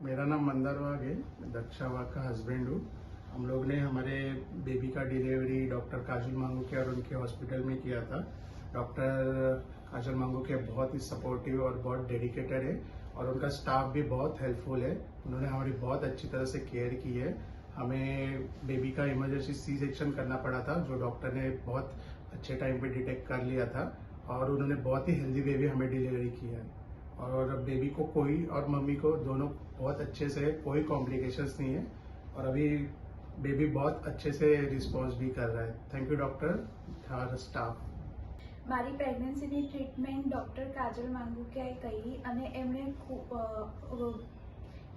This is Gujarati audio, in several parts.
मेरा नाम मंदार वाघ है, दक्षा वाघ का हस्बैंड हूँ। हम लोग ने हमारे बेबी का डिलीवरी डॉक्टर काजल मांगूके और उनके हॉस्पिटल में किया था। डॉक्टर काजल मांगूके बहुत ही सपोर्टिव और बहुत डेडिकेटेड है और उनका स्टाफ भी बहुत हेल्पफुल है। उन्होंने हमारी बहुत अच्छी तरह से केयर की है। हमें बेबी का इमरजेंसी सी सेक्शन करना पड़ा था, जो डॉक्टर ने बहुत अच्छे टाइम पे डिटेक्ट कर लिया था और उन्होंने बहुत ही हेल्दी बेबी हमें डिलीवरी की है। और बेबी को कोई और मम्मी को दोनों बहुत अच्छे से, कोई कॉम्प्लिकेशंस नहीं है और अभी बेबी बहुत अच्छे से रिस्पॉन्स भी कर रहा है। Thank you doctor, her staff. મારી પ્રેગ્નન્સીની ટ્રીટમેન્ટ ડૉક્ટર કાજલ માંગુકિયાએ કરી અને એમણે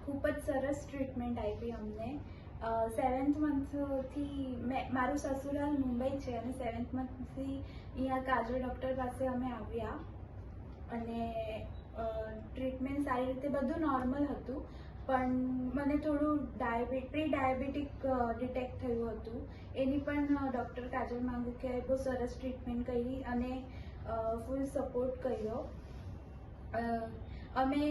ખૂબ જ સરસ ટ્રીટમેન્ટ આપી અમને. 7th મંથથી મારું સસુરાલ મુંબઈ છે અને 7th મંથથી અહીંયા કાજલ ડૉક્ટર પાસે અમે આવ્યા અને ટ્રીટમેન્ટ સારી રીતે બધું નોર્મલ હતું, પણ મને થોડું પ્રી ડાયાબિટીક ડિટેક્ટ થયું હતું. એની પણ ડૉક્ટર કાજલ માંગુકિયાએ બહુ સરસ ટ્રીટમેન્ટ કરી અને ફૂલ સપોર્ટ કર્યો. અમે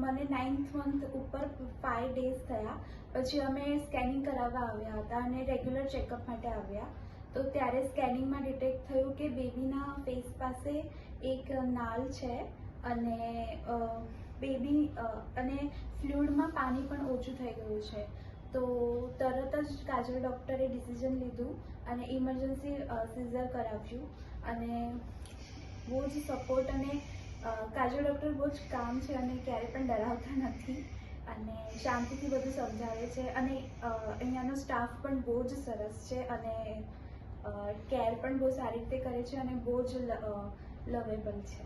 મને 9th મંથ ઉપર 5 ડેઝ થયા પછી અમે સ્કેનિંગ કરાવવા આવ્યા હતા અને રેગ્યુલર ચેકઅપ માટે આવ્યા. તો ત્યારે સ્કેનિંગમાં ડિટેક્ટ થયું કે બેબીના ફેસ પાસે એક નાલ છે અને બેબી અને ફ્લુઇડમાં પાણી પણ ઓછું થઈ ગયું છે. તો તરત જ કાજલ ડૉક્ટરે ડિસિઝન લીધું અને ઇમરજન્સી સિઝર કરાવ્યું અને બહુ જ સપોર્ટ અને કાજલ ડૉક્ટર બહુ જ કામ છે અને ક્યારેય પણ ડરાવતા નથી અને શાંતિથી બધું સમજાવે છે અને અહીંયાનો સ્ટાફ પણ બહુ જ સરસ છે અને કેર પણ બહુ સારી રીતે કરે છે અને બહુ જ લવેબલ છે.